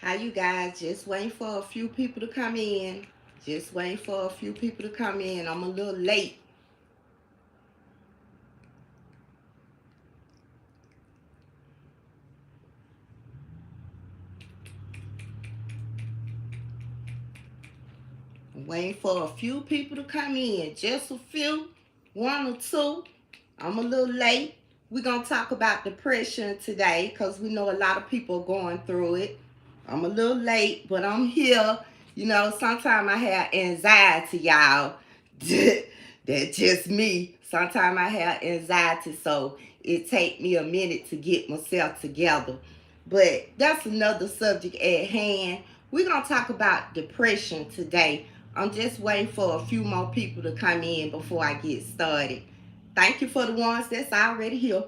How you guys? Just waiting for a few people to come in. Just waiting for a few people to come in. I'm a little late. I'm waiting for a few people to come in. Just a few. One or two. I'm a little late. We're going to talk about depression today because we know a lot of people are going through it. I'm a little late, but I'm here. You know, sometimes I have anxiety, y'all. That's just me. Sometimes I have anxiety, so it take me a minute to get myself together. But that's another subject at hand. We're going to talk about depression today. I'm just waiting for a few more people to come in before I get started. Thank you for the ones that's already here.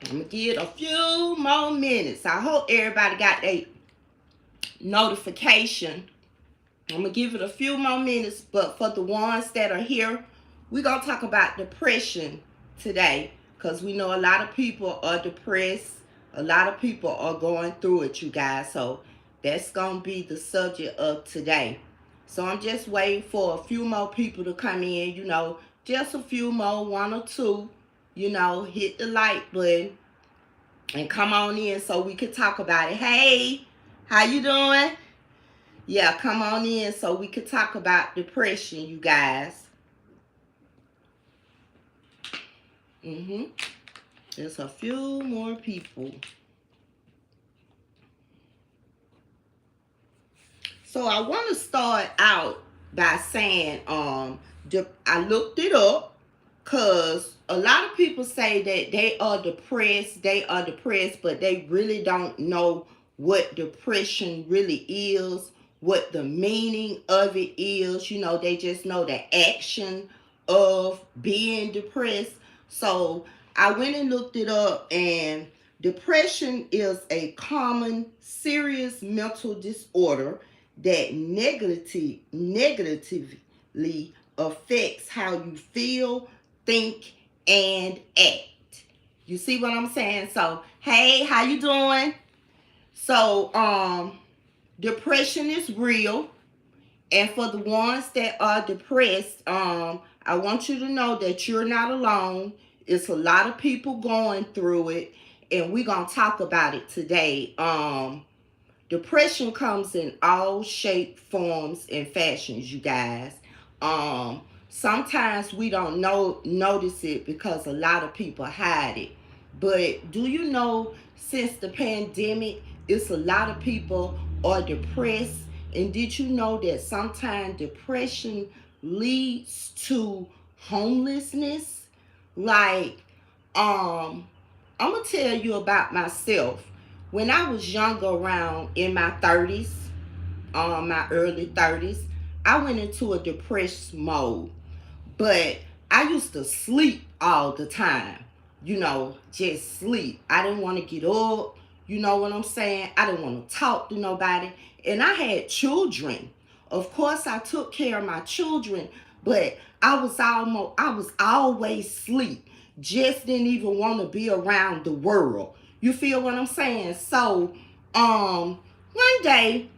I'm going to give it a few more minutes. I hope everybody got their notification. I'm going to give it a few more minutes, but for the ones that are here, we're going to talk about depression today because we know a lot of people are depressed. A lot of people are going through it, you guys. So that's going to be the subject of today. So I'm just waiting for a few more people to come in, just a few more, one or two, hit the like button and come on in so we can talk about it. Hey, how you doing? Yeah, come on in so we can talk about depression, you guys. There's a few more people. So I want to start out by saying, I looked it up because a lot of people say that they are depressed, but they really don't know what depression really is, what the meaning of it is. They just know the action of being depressed. So I went and looked it up, and depression is a common, serious mental disorder that negatively affects how you feel, think, and act. You see what I'm saying? So, hey, how you doing? So, depression is real. And for the ones that are depressed, I want you to know that you're not alone. It's a lot of people going through it, and we're going to talk about it today. Depression comes in all shapes, forms, and fashions, you guys. Sometimes we don't notice it because a lot of people hide it. But do you know, since the pandemic, it's a lot of people are depressed. And did you know that sometimes depression leads to homelessness? Like, I'm gonna tell you about myself. When I was younger, around in my 30s, my early 30s, I went into a depressed mode. But I used to sleep all the time. Just sleep. I didn't want to get up. You know what I'm saying? I didn't want to talk to nobody. And I had children. Of course, I took care of my children, but I was always asleep. Just didn't even want to be around the world. You feel what I'm saying? So, one day,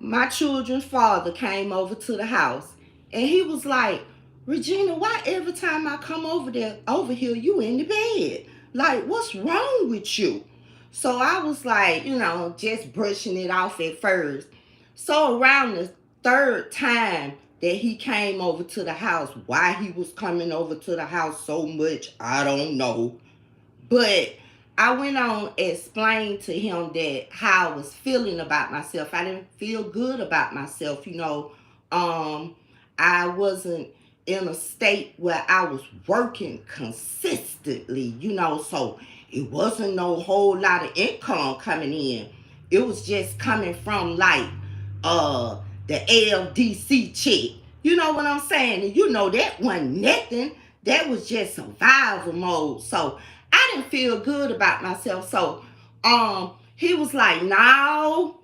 my children's father came over to the house, and he was like, Regina, why every time I come over here, you in the bed? Like, what's wrong with you? So I was like, just brushing it off at first. So around the third time that he came over to the house, why he was coming over to the house so much, I don't know. But I went on and explained to him that how I was feeling about myself. I didn't feel good about myself. I wasn't in a state where I was working consistently, so it wasn't no whole lot of income coming in. It was just coming from like the LDC check. You know what I'm saying? And that wasn't nothing. That was just survival mode. So I didn't feel good about myself. So he was like, no,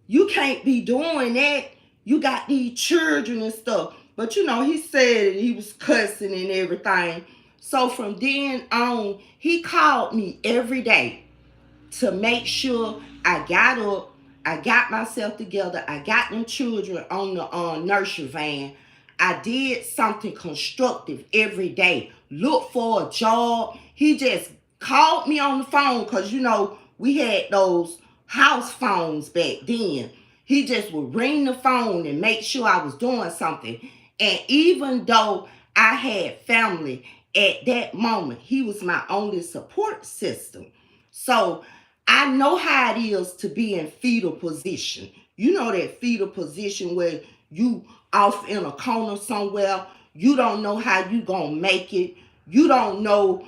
you can't be doing that. You got these children and stuff. But he said he was cussing and everything. So from then on, he called me every day to make sure I got up, I got myself together, I got them children on the nursery van. I did something constructive every day. Look for a job. He just called me on the phone because we had those house phones back then. He just would ring the phone and make sure I was doing something. And even though I had family at that moment, he was my only support system. So I know how it is to be in fetal position. You know that fetal position where you off in a corner somewhere. You don't know how you gonna make it. You don't know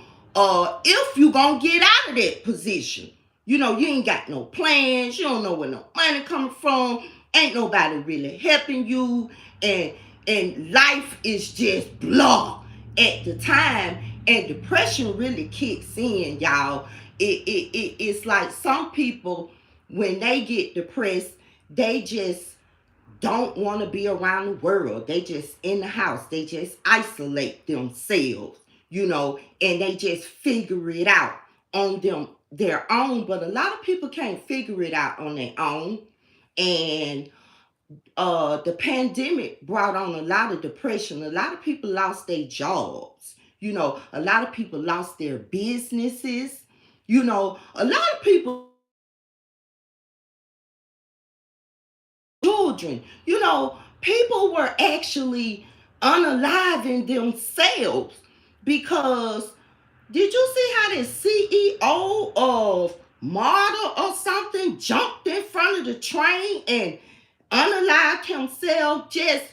if you gonna get out of that position. You ain't got no plans. You don't know where no money coming from. Ain't nobody really helping you. And life is just blah at the time. And depression really kicks in, y'all. It's like some people, when they get depressed, they just don't want to be around the world. They just in the house. They just isolate themselves, and they just figure it out on their own. But a lot of people can't figure it out on their own. And the pandemic brought on a lot of depression. A lot of people lost their jobs. A lot of people lost their businesses. A lot of people, children, people were actually unaliving themselves because did you see how the CEO of Marta or something jumped in front of the train and unalived himself? Just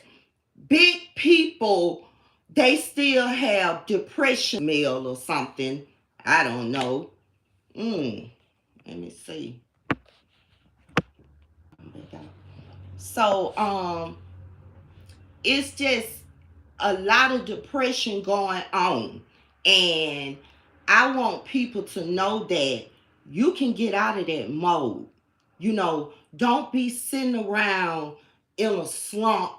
big people, they still have depression mail or something. I don't know. Let me see. So it's just a lot of depression going on. And I want people to know that you can get out of that mode. Don't be sitting around in a slump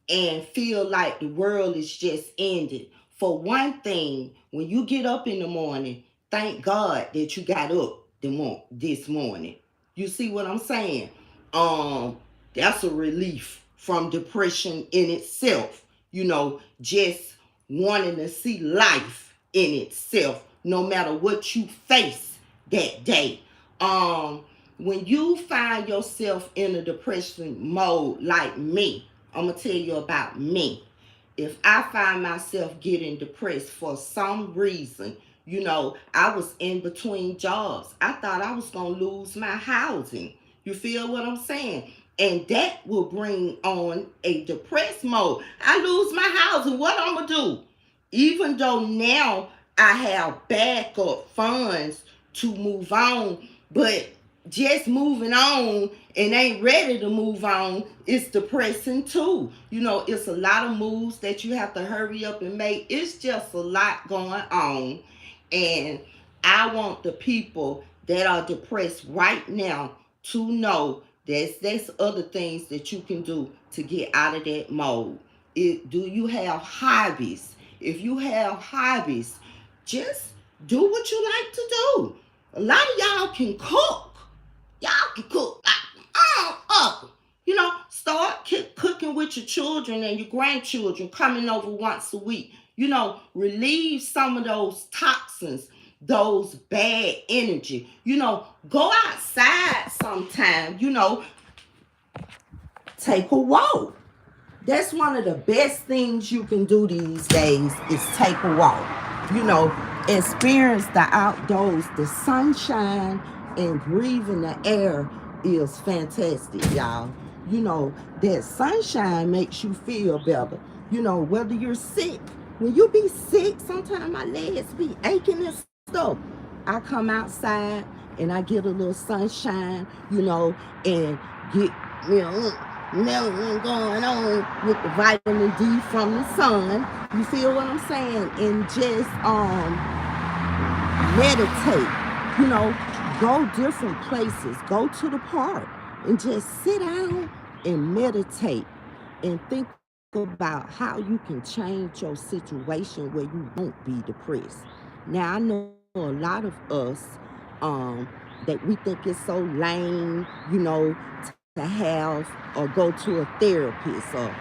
and feel like the world is just ended. For one thing, when you get up in the morning, thank God that you got up this morning. You see what I'm saying? That's a relief from depression in itself. Just wanting to see life in itself, no matter what you face that day. When you find yourself in a depression mode like me, I'm going to tell you about me. If I find myself getting depressed for some reason, I was in between jobs. I thought I was going to lose my housing. You feel what I'm saying? And that will bring on a depressed mode. I lose my housing. What I'm going to do? Even though now I have backup funds to move on, but just moving on and ain't ready to move on is depressing too. It's a lot of moves that you have to hurry up and make. It's just a lot going on. And I want the people that are depressed right now to know there's other things that you can do to get out of that mode. Do you have hobbies? If you have hobbies, just do what you like to do. A lot of y'all can cook. Y'all can cook. Start cooking with your children and your grandchildren coming over once a week. Relieve some of those toxins, those bad energy. Go outside sometime. Take a walk. That's one of the best things you can do these days is take a walk. Experience the outdoors, the sunshine, and breathing the air is fantastic, y'all. That sunshine makes you feel better. Whether you're sick, when you be sick, sometimes my legs be aching and stuff. I come outside and I get a little sunshine, and get nothing going on with the vitamin D from the sun. You feel what I'm saying? And just meditate. Go different places. Go to the park and just sit down and meditate and think about how you can change your situation where you won't be depressed. Now, I know a lot of us that we think it's so lame, to have or go to a therapist or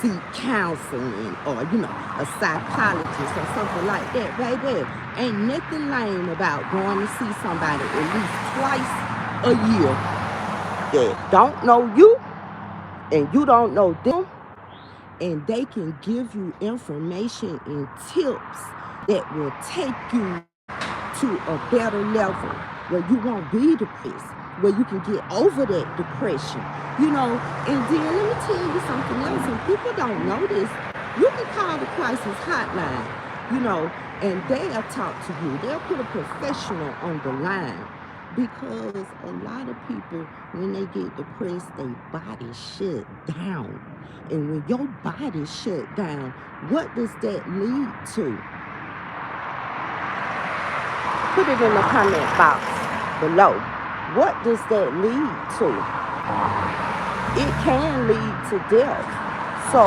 seek counseling or, a psychologist or something like that, baby. Ain't nothing lame about going to see somebody at least twice a year that don't know you and you don't know them, and they can give you information and tips that will take you to a better level where you won't be depressed, where you can get over that depression, And then let me tell you something else, and people don't know this. You can call the crisis hotline, and they'll talk to you. They'll put a professional on the line because a lot of people, when they get depressed, their body shut down. And when your body shut down, what does that lead to? Put it in the comment box below. What does that lead to? It can lead to death. So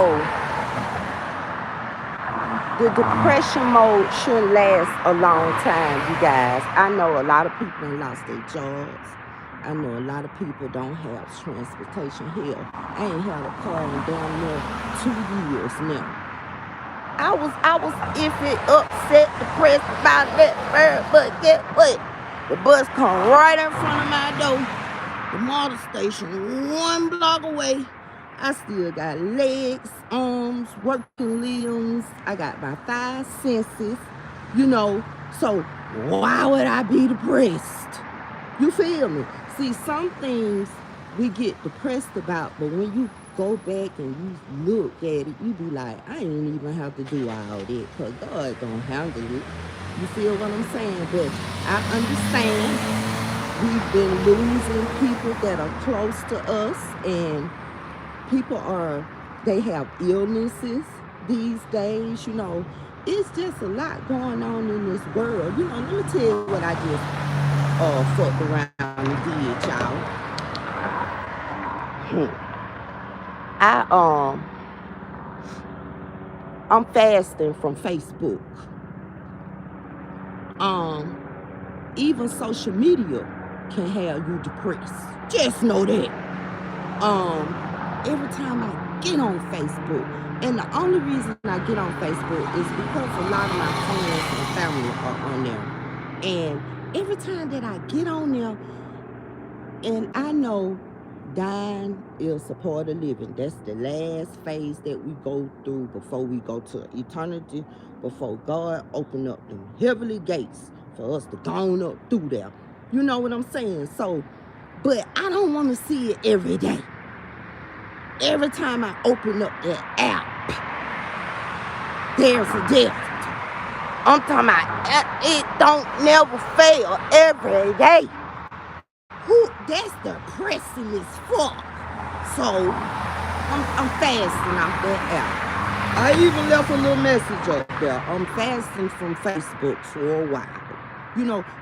the depression mode shouldn't last a long time, you guys. I know a lot of people have lost their jobs. I know a lot of people don't have transportation. Hell, I ain't had a car in damn near 2 years now. I was iffy, upset, depressed about that bird, but guess what? The bus come right in front of my door. The motor station 1 block away. I still got legs, arms, working limbs. I got my 5 senses. So why would I be depressed? You feel me? See, some things we get depressed about, but when you go back and you look at it, you be like, I ain't even have to do all that because God gonna handle it. You feel what I'm saying? But I understand we've been losing people that are close to us, and they have illnesses these days. It's just a lot going on in this world. Let me tell you what I just fucked around and did, y'all. I I'm fasting from Facebook. Even social media can have you depressed. Just know that. Every time I get on Facebook, and the only reason I get on Facebook is because a lot of my friends and family are on there. And every time that I get on there, and I know dying is a part of living. That's the last phase that we go through before we go to eternity, before God open up them heavenly gates for us to go on up through there. You know what I'm saying? So, but I don't want to see it every day. Every time I open up that app, there's a death. I'm talking about it don't never fail every day. That's depressing as fuck. So I'm fasting off that app. I even left a little message up there. I'm fasting from Facebook for a while.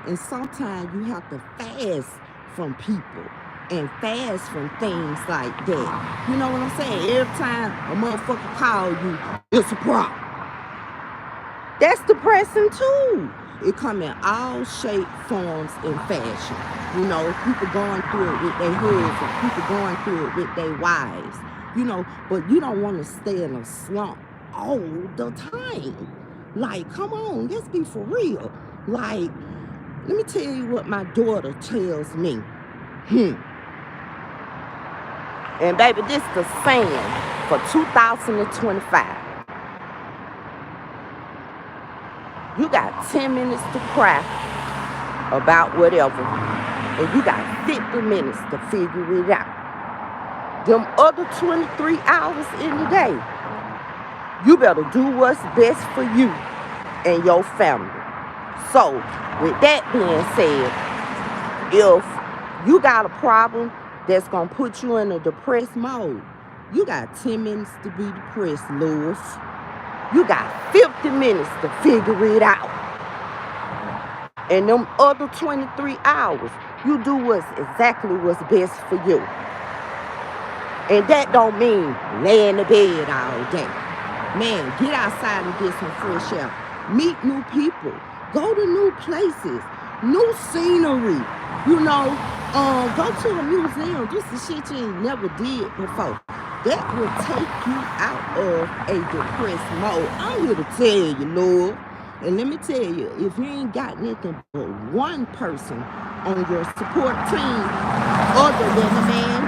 And sometimes you have to fast from people and fast from things like that. You know what I'm saying? Every time a motherfucker call you, it's a problem. That's depressing too. It come in all shape, forms, and fashion. People going through it with their husbands, people going through it with their wives. But you don't want to stay in a slump all the time. Like, come on, let's be for real. Like, let me tell you what my daughter tells me. And baby, this is the saying for 2025. You got 10 minutes to cry about whatever, and you got 50 minutes to figure it out. Them other 23 hours in the day, you better do what's best for you and your family. So, with that being said, if you got a problem that's going to put you in a depressed mode, you got 10 minutes to be depressed, Lewis. You got 50 minutes to figure it out. And them other 23 hours, you do exactly what's best for you. And that don't mean lay in the bed all day. Man, get outside and get some fresh air. Meet new people. Go to new places. New scenery. You know, go to a museum. Just the shit you ain't never did before. That will take you out of a depressed mode. I'm here to tell you, Lord. And let me tell you, if you ain't got nothing but one person on your support team other than the man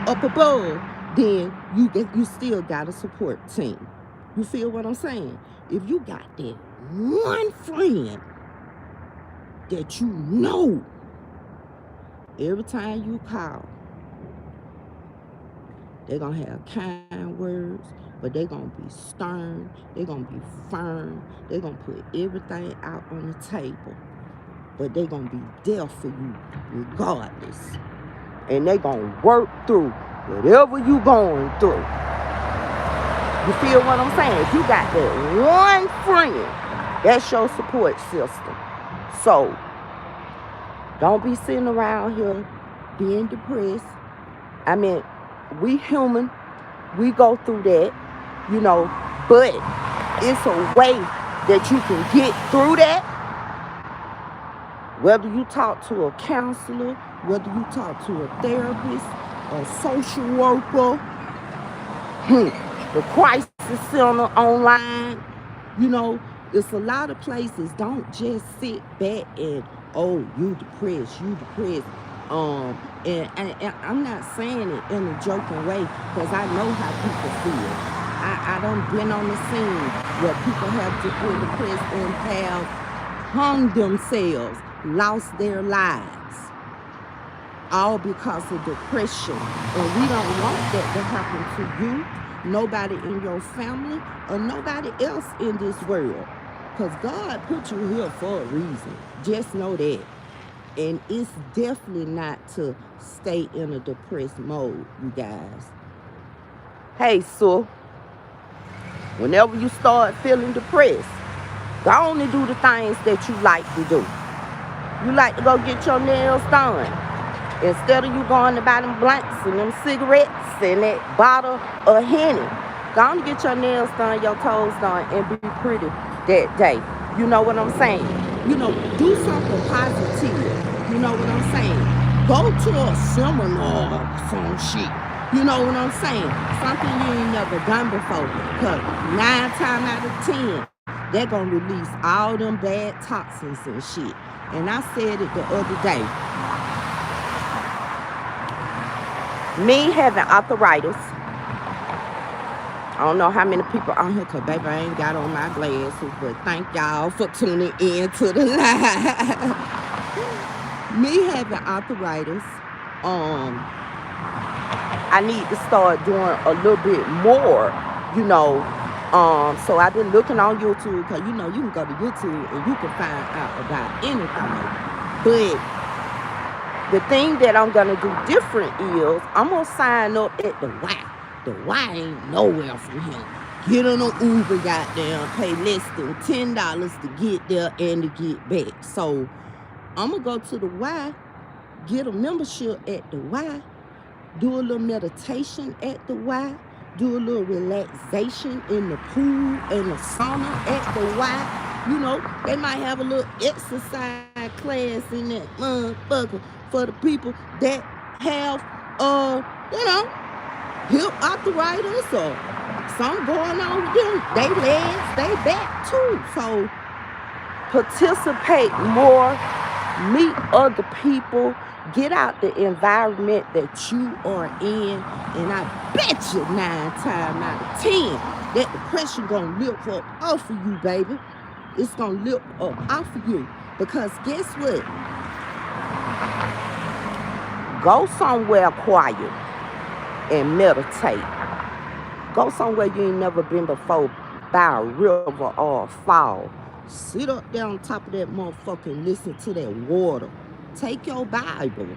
up above, then you still got a support team. You feel what I'm saying? If you got that one friend that you know every time you call, they're going to have kind words, but they're going to be stern. They're going to be firm. They're going to put everything out on the table, but they're going to be there for you regardless. And they're going to work through whatever you going through. You feel what I'm saying? If you got that one friend, that's your support system. So, don't be sitting around here being depressed. I mean, we human. We go through that, you know, but it's a way that you can get through that. Whether you talk to a counselor, whether you talk to a therapist, a social worker, the crisis center online, you know, it's a lot of places. Don't just sit back and, oh, you depressed. And I'm not saying it in a joking way, because I know how people feel. I done been on the scene where people have been depressed and have hung themselves, lost their lives, all because of depression. And we don't want that to happen to you, nobody in your family, or nobody else in this world. Because God put you here for a reason. Just know that. And it's definitely not to stay in a depressed mode, you guys. Hey, so whenever you start feeling depressed, go on and do the things that you like to do. You like to go get your nails done. Instead of you going to buy them blunts and them cigarettes and that bottle of Henny, go on and get your nails done, your toes done, and be pretty that day. You know what I'm saying? You know, do something positive. You know what I'm saying? Go to a seminar or some shit. You know what I'm saying? Something you ain't never done before. Because 9 times out of 10, they're going to release all them bad toxins and shit. And I said it the other day. Me having arthritis. I don't know how many people on here, because baby, I ain't got on my glasses. But thank y'all for tuning in to the live. Me having arthritis, I need to start doing a little bit more, you know. So I've been looking on YouTube, because, you know, you can go to YouTube and you can find out about anything. But the thing that I'm going to do different is I'm going to sign up at the Y. The Y ain't nowhere from here. Get on an Uber, goddamn, pay less than $10 to get there and to get back. So I'm going to go to the Y, get a membership at the Y, do a little meditation at the Y, do a little relaxation in the pool and the sauna at the Y. You know, they might have a little exercise class in that motherfucker for the people that have, you know, hip arthritis or something going on with them. They legs, they back too. So participate more, meet other people, get out the environment that you are in, and I bet you 9 times out of 10 that depression gonna lift up off of you, baby. It's gonna lift up off of you. Because guess what? Go somewhere quiet and meditate. Go somewhere you ain't never been before, by a river or a fall. Sit up there on top of that motherfucker and listen to that water. Take your Bible.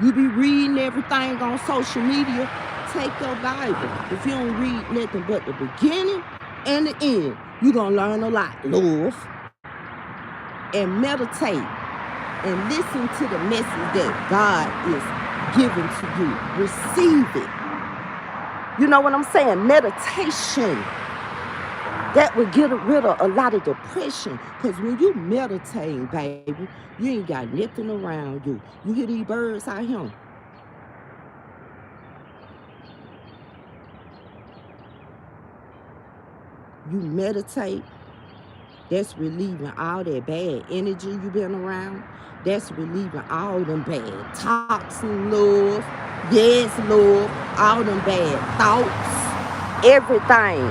You be reading everything on social media. Take your Bible. If you don't read nothing but the beginning and the end, you're going to learn a lot, love. And meditate. And listen to the message that God is given to you. Receive it. You know what I'm saying? Meditation. That would get rid of a lot of depression. Because when you meditate, baby, you ain't got nothing around you. You hear these birds out here? You meditate. That's relieving all that bad energy you've been around. That's relieving all them bad toxin, love. Yes, love. All them bad thoughts. Everything.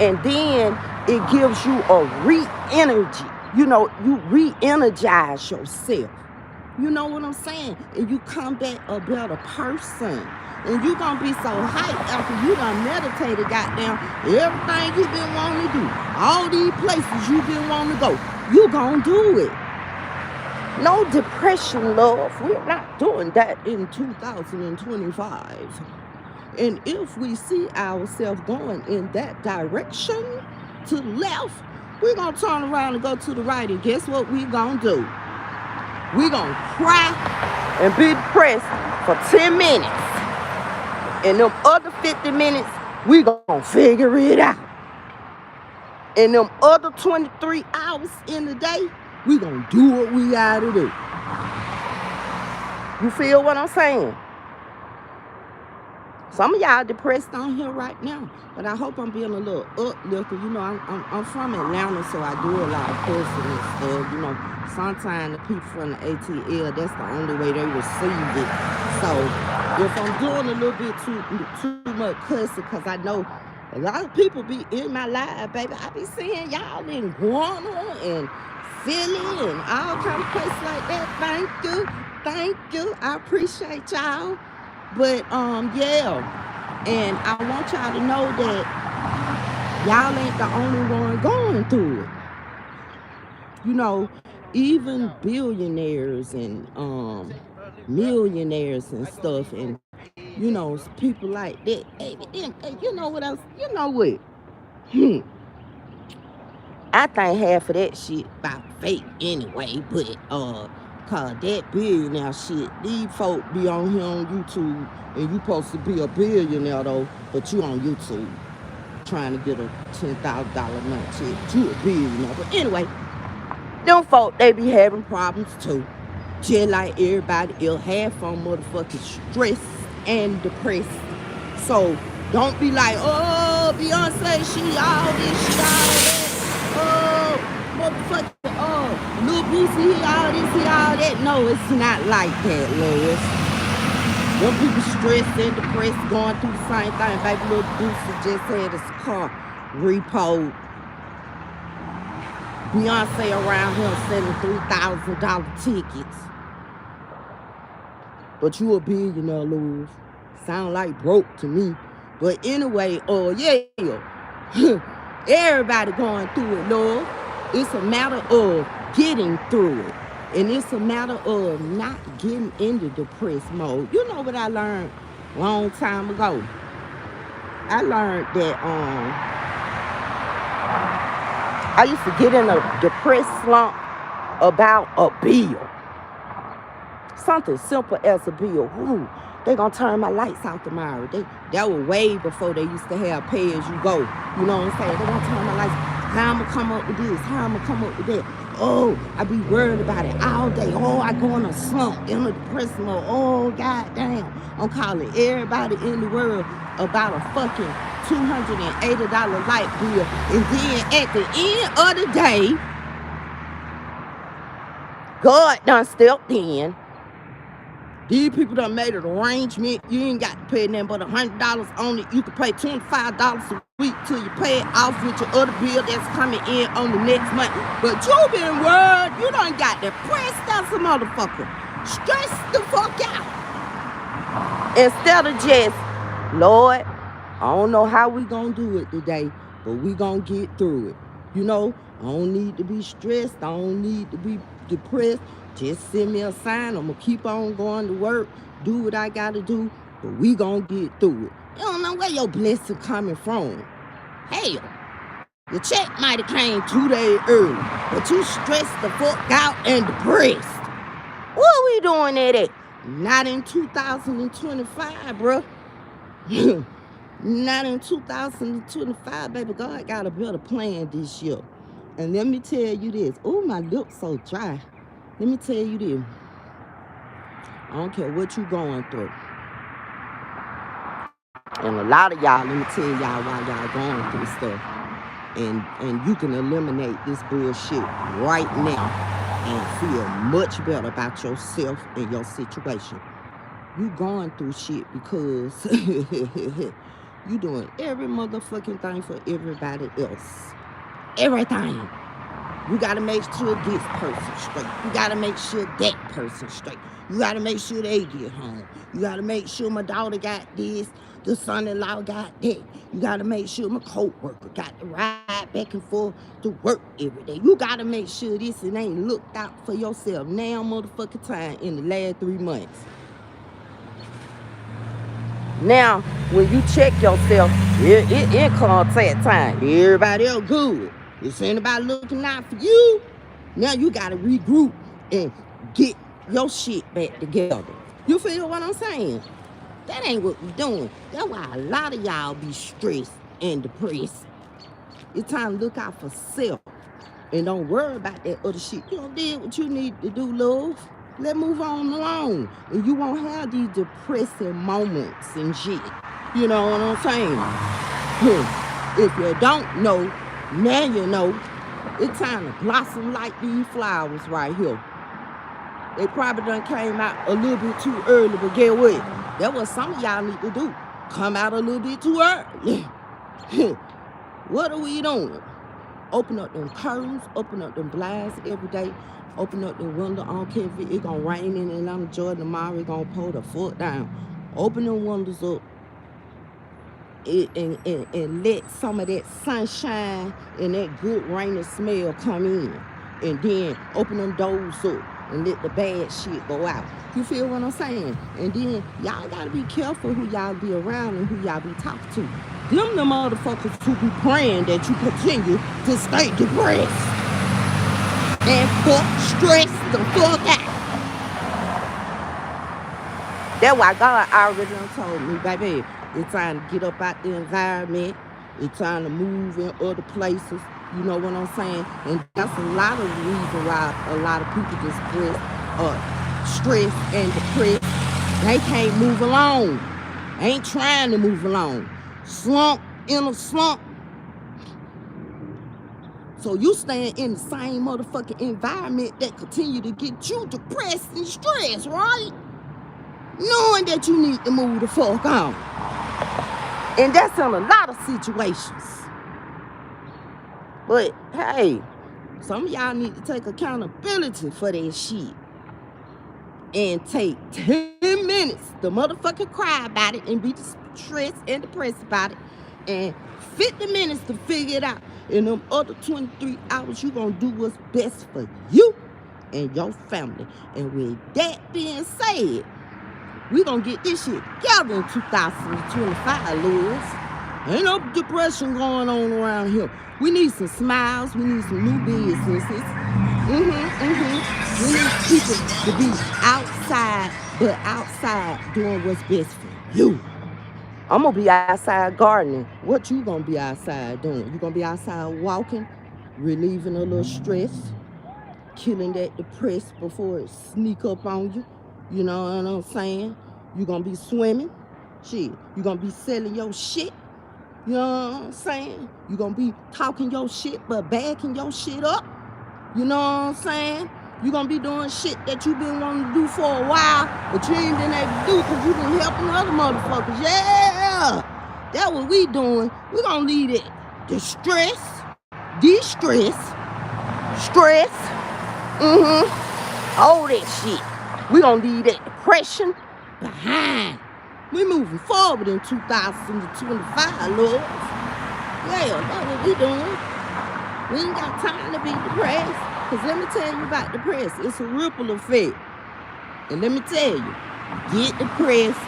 And then it gives you a re-energy. You know, you re-energize yourself. You know what I'm saying? And you come back a better person. And you gonna be so hyped after you done meditated, goddamn, everything you been wanting to do. All these places you been wanting to go. You gonna do it. No depression, love. We're not doing that in 2025. And if we see ourselves going in that direction, to the left, we're going to turn around and go to the right. And guess what we're going to do? We're going to cry and be depressed for 10 minutes. And them other 50 minutes, we're going to figure it out. And them other 23 hours in the day, we're going to do what we got to do. You feel what I'm saying? Some of y'all depressed on here right now, but I hope I'm being a little uplifted. You know, I'm from Atlanta, so I do a lot of cursing and stuff. You know, sometimes the people from the ATL, that's the only way they receive it. So if I'm doing a little bit too much cussing, because I know a lot of people be in my life, baby. I be seeing y'all in Guana and Philly and all kind of places like that. Thank you. I appreciate y'all. But, yeah, and I want y'all to know that y'all ain't the only one going through it. You know, even billionaires and millionaires and stuff, and, you know, people like that. Hey, you know what else? You know what? I think half of that shit about fake anyway, but, cause that billionaire shit, these folk be on here on YouTube, and you supposed to be a billionaire though, but you on YouTube trying to get a $10,000 a month check. You a billionaire. But anyway, them folk, they be having problems too. Just like everybody else, half on motherfucking stressed and depressed. So don't be like, oh, Beyonce, she all this, she all that. Oh, motherfucking Lil Boosie, he all this, he all that. No, it's not like that, Lord. When people stressed and depressed, going through the same thing. Baby, Lil Boosie just had his car repoed. Beyonce around here selling $3,000 tickets. But you a billionaire, Lord. Sound like broke to me. But anyway, yeah. Everybody going through it, Lord. It's a matter of getting through it. And it's a matter of not getting into depressed mode. You know what I learned a long time ago? I learned that I used to get in a depressed slump about a bill. Something simple as a bill. Ooh, they gonna turn my lights out tomorrow. That was way before they used to have pay as you go. You know what I'm saying? They gonna turn my lights. How I'm gonna come up with this? How I'm gonna come up with that? Oh, I be worried about it all day. Oh, I go in a slump, in a depressed mode. Oh, goddamn. I'm calling everybody in the world about a fucking $280 light bill. And then at the end of the day, God done stepped in. These people done made an arrangement. You ain't got to pay nothing but $100 on it. You can pay $25 a week till you pay it off with your other bill that's coming in on the next month. But you been worried. You done got depressed as a motherfucker. Stressed the fuck out. Instead of just, Lord, I don't know how we gonna do it today, but we gonna get through it. You know, I don't need to be stressed. I don't need to be depressed. Just send me a sign. I'm going to keep on going to work, do what I got to do, but we going to get through it. You don't know where your blessing coming from. Hell, your check might have came 2 days early, but you stressed the fuck out and depressed. What are we doing at it? Not in 2025, bro. Not in 2025, baby. God got a better plan this year. And let me tell you this. Oh, my lips so dry. Let me tell you this. I don't care what you going through. And a lot of y'all, let me tell y'all why y'all going through stuff. And you can eliminate this bullshit right now and feel much better about yourself and your situation. You going through shit because you doing every motherfucking thing for everybody else. Everything. You got to make sure this person straight. You got to make sure that person straight. You got to make sure they get home. You got to make sure my daughter got this. The son-in-law got that. You got to make sure my co-worker got to ride back and forth to work every day. You got to make sure this and ain't looked out for yourself now motherfucking time in the last 3 months. Now, when you check yourself, it comes at time. Everybody else good. Is anybody looking out for you? Now you got to regroup and get your shit back together. You feel what I'm saying? That ain't what we doing. That's why a lot of y'all be stressed and depressed. It's time to look out for self. And don't worry about that other shit. You don't do what you need to do, love. Let's move on along. And you won't have these depressing moments and shit. You know what I'm saying? If you don't know, now you know. It's time to blossom like these flowers right here. They probably done came out a little bit too early, but get what? That's what some of y'all need to do. Come out a little bit too early. What are we doing? Open up them curtains, open up them blinds every day, open up the window. I don't care if it's gonna rain in Atlanta, Georgia tomorrow, it's gonna pour the foot down. Open them windows up and let some of that sunshine and that good rainy smell come in. And then open them doors up and let the bad shit go out. You feel what I'm saying? And then y'all gotta be careful who y'all be around and who y'all be talking to. Them the motherfuckers who be praying that you continue to stay depressed and stressed the fuck out. That's why God already done told me, baby, it's time to get up out the environment. It's time to move in other places. You know what I'm saying? And that's a lot of the reason why a lot of people just stressed and depressed. They can't move along. They ain't trying to move along. Slump in a slump. So you staying in the same motherfucking environment that continue to get you depressed and stressed, right? Knowing that you need to move the fuck on. And that's in a lot of situations. But hey, some of y'all need to take accountability for that shit. And take 10 minutes to motherfucking cry about it and be stressed and depressed about it. And 50 minutes to figure it out. In them other 23 hours, you gonna do what's best for you and your family. And with that being said, we gonna get this shit together in 2025, Lords. Ain't no depression going on around here. We need some smiles. We need some new businesses. We need people to be outside, but outside doing what's best for you. I'm going to be outside gardening. What you going to be outside doing? You going to be outside walking, relieving a little stress, killing that depressed before it sneak up on you. You know what I'm saying? You going to be swimming. Shit. You going to be selling your shit. You know what I'm saying? You going to be talking your shit, but backing your shit up. You know what I'm saying? You going to be doing shit that you been wanting to do for a while, but you ain't been able to do because you been helping other motherfuckers. Yeah! That's what we doing. We going to leave it. The stress, de-stress, stress, all that shit. We going to leave that depression behind. We moving forward in 2025, Lord. Yeah, that's what we doing. We ain't got time to be depressed. Because let me tell you about depressed. It's a ripple effect. And let me tell you, get depressed,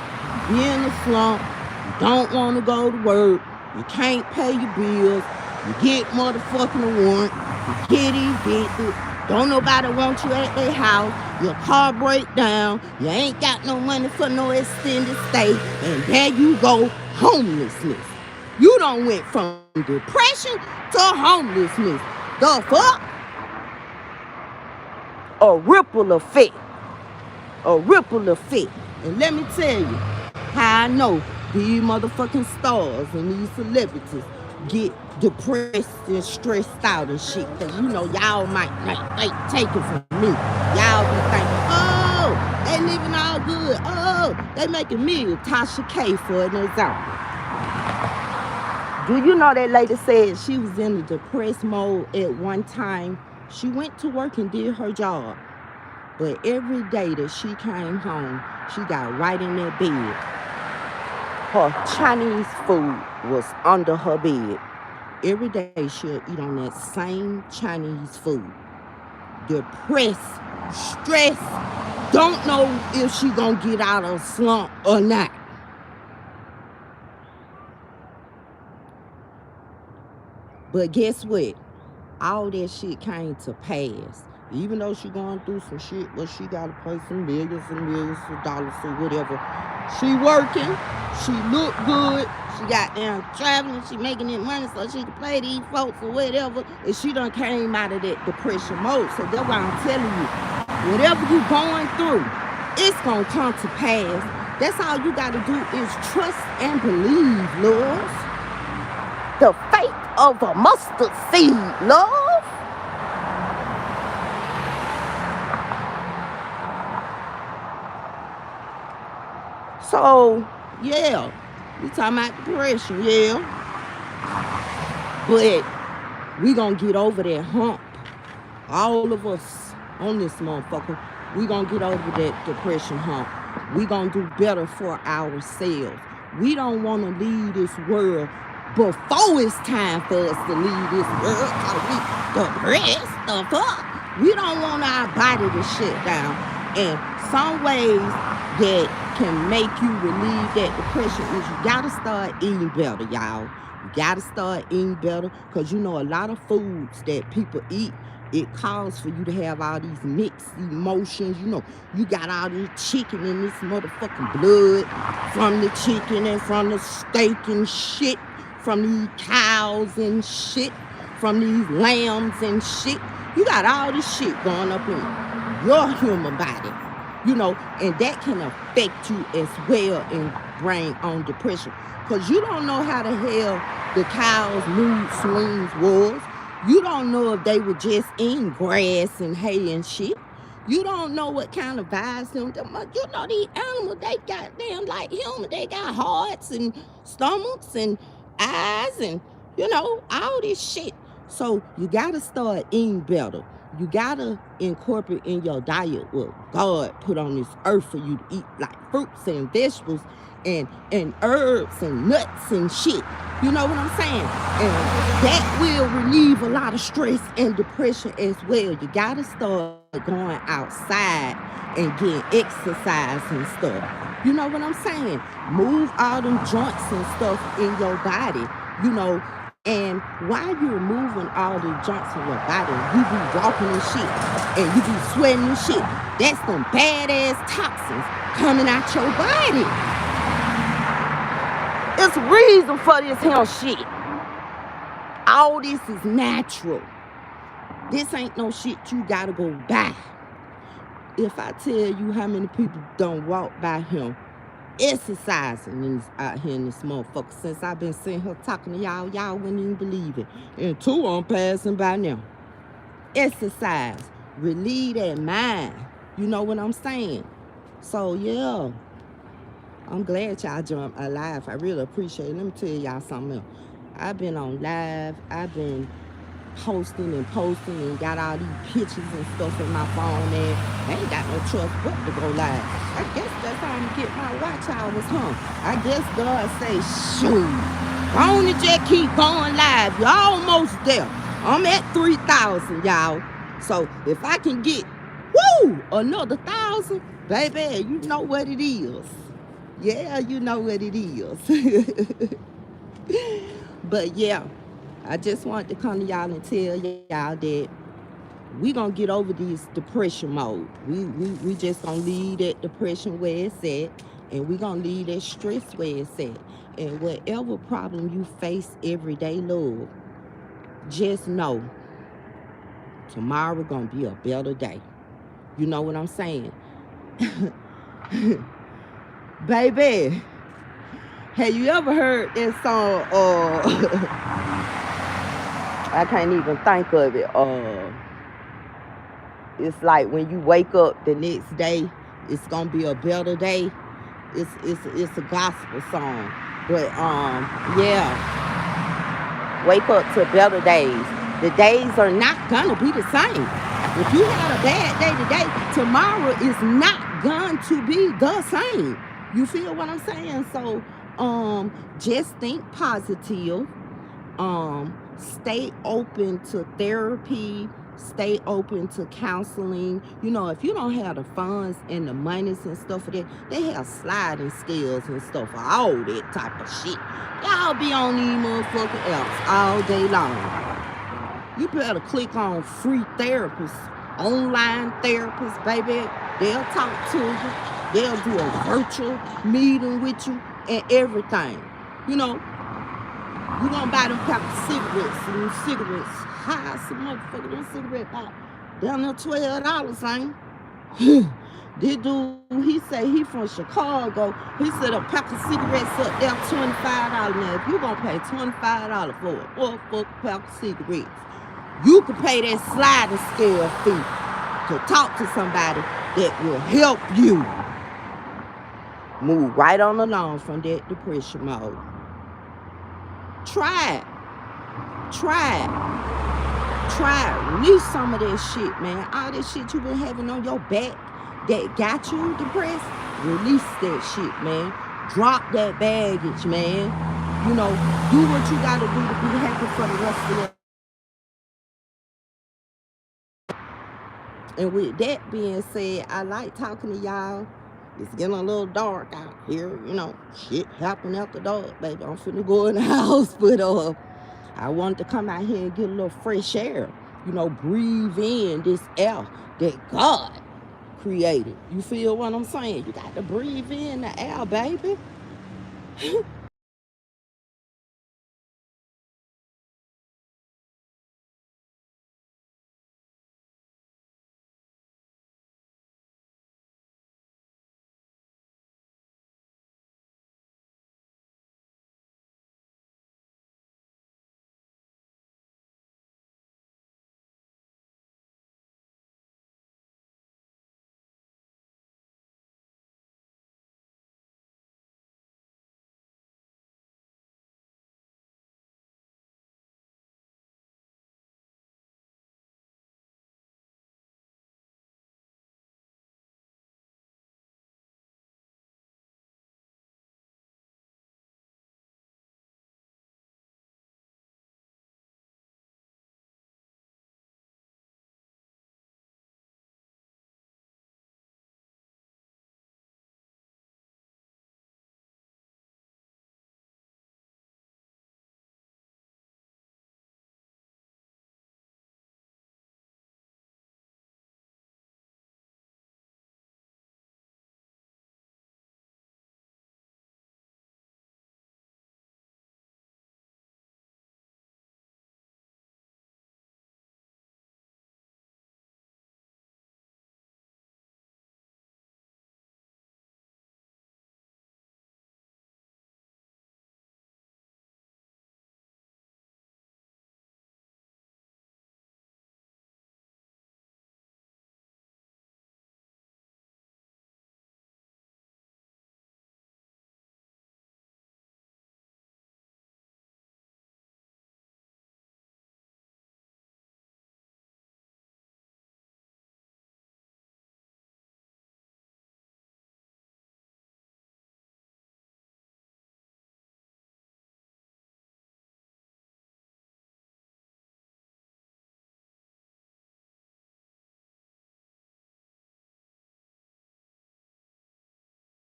be in a slump, you don't want to go to work, you can't pay your bills, you get motherfucking warrant, you get evicted, don't nobody want you at their house, Your car break down. You ain't got no money for no extended stay. And there you go, homelessness. You done went from depression to homelessness. The fuck? A ripple effect. A ripple effect. And let me tell you how I know these motherfucking stars and these celebrities get depressed and stressed out and shit. Cause you know y'all might take it from me. Y'all be thinking, oh, they living all good. Oh, they making millions. Tasha K for an example. Do you know that lady said she was in a depressed mode at one time? She went to work and did her job. But every day that she came home, she got right in that bed. Her Chinese food was under her bed. Every day she'll eat on that same Chinese food. Depressed, stressed, don't know if she gonna get out of a slump or not. But guess what? All that shit came to pass. Even though she going through some shit where she got to pay some millions and millions of dollars or whatever. She working. She look good. She got down traveling. She making that money so she can play these folks or whatever. And she done came out of that depression mode. So that's why I'm telling you, whatever you going through, it's going to come to pass. That's all you got to do is trust and believe, love. The faith of a mustard seed, love. So, yeah, we talking about depression, yeah. But we gonna get over that hump. All of us on this motherfucker, we gonna get over that depression hump. We gonna do better for ourselves. We don't want to leave this world before it's time for us to leave this world. Cause we depressed the fuck. We don't want our body to shut down. And some ways that can make you relieve that depression is you gotta start eating better, y'all. You gotta start eating better, because you know a lot of foods that people eat, it calls for you to have all these mixed emotions. You know, you got all this chicken in this motherfucking blood from the chicken and from the steak and shit, from these cows and shit, from these lambs and shit. You got all this shit going up in your human body, you know, and that can affect you as well and bring on depression, because you don't know how the hell the cows' mood swings was. You don't know if they were just eating grass and hay and shit. You don't know what kind of vibes them. You know, these animals, they got damn like human. They got hearts and stomachs and eyes and, you know, all this shit. So you got to start eating better. You got to incorporate in your diet what God put on this earth for you to eat, like fruits and vegetables and herbs and nuts and shit. You know what I'm saying? And that will relieve a lot of stress and depression as well. You got to start going outside and getting exercise and stuff. You know what I'm saying? Move all them joints and stuff in your body, you know. And while you're moving all the joints in your body, you be walking and shit, and you be sweating and shit, that's some badass toxins coming out your body. It's a reason for this hell shit. All this is natural. This ain't no shit you gotta go buy. If I tell you how many people don't walk by him exercising out here in this motherfucker, since I've been sitting here talking to y'all wouldn't even believe it. And two I'm passing by now. Exercise, relieve that mind. You know what I'm saying? So yeah, I'm glad y'all jumped alive. I really appreciate it. Let me tell y'all something else. I've been on live. I've been posting and got all these pictures and stuff in my phone, and I ain't got no choice but to go live. I guess that's how I'm get my watch hours, huh? I guess God say, shoot, why don't you just keep going live? You're almost there. I'm at 3,000, y'all. So if I can get, another 1,000, baby, you know what it is. Yeah, you know what it is. But yeah, I just wanted to come to y'all and tell y'all that we gonna get over this depression mode. We just gonna leave that depression where it's at, and we gonna leave that stress where it's at. And whatever problem you face every day, love, just know tomorrow gonna be a better day. You know what I'm saying? Baby, have you ever heard that song? I can't even think of it. It's like when you wake up the next day, it's gonna be a better day. It's a gospel song, but yeah, wake up to better days. The days are not gonna be the same. If you had a bad day today, tomorrow is not going to be the same. You feel what I'm saying? So, just think positive. Stay open to therapy. Stay open to counseling. You know, if you don't have the funds and the monies and stuff for that, they have sliding scales and stuff for all that type of shit. Y'all be on these motherfucking apps all day long. You better click on free therapists, online therapists, baby. They'll talk to you. They'll do a virtual meeting with you and everything. You know, you gonna buy them pack of cigarettes and them cigarettes. High some motherfucker, them cigarettes about down there $12, ain't? This dude, he say he from Chicago. He said a pack of cigarettes up there $25. Now, if you gonna pay $25 for a fucking pack of cigarettes, you can pay that sliding scale fee to talk to somebody that will help you move right on along from that depression mode. Try it. Try it. Try it. Release some of that shit, man. All that shit you been having on your back that got you depressed, release that shit, man. Drop that baggage, man. You know, do what you gotta do to be happy for the rest of your. And with that being said, I like talking to y'all. It's getting a little dark out here, you know. Shit happen after dark, baby. I'm finna go in the house, but I wanted to come out here and get a little fresh air. You know, breathe in this air that God created. You feel what I'm saying? You got to breathe in the air, baby.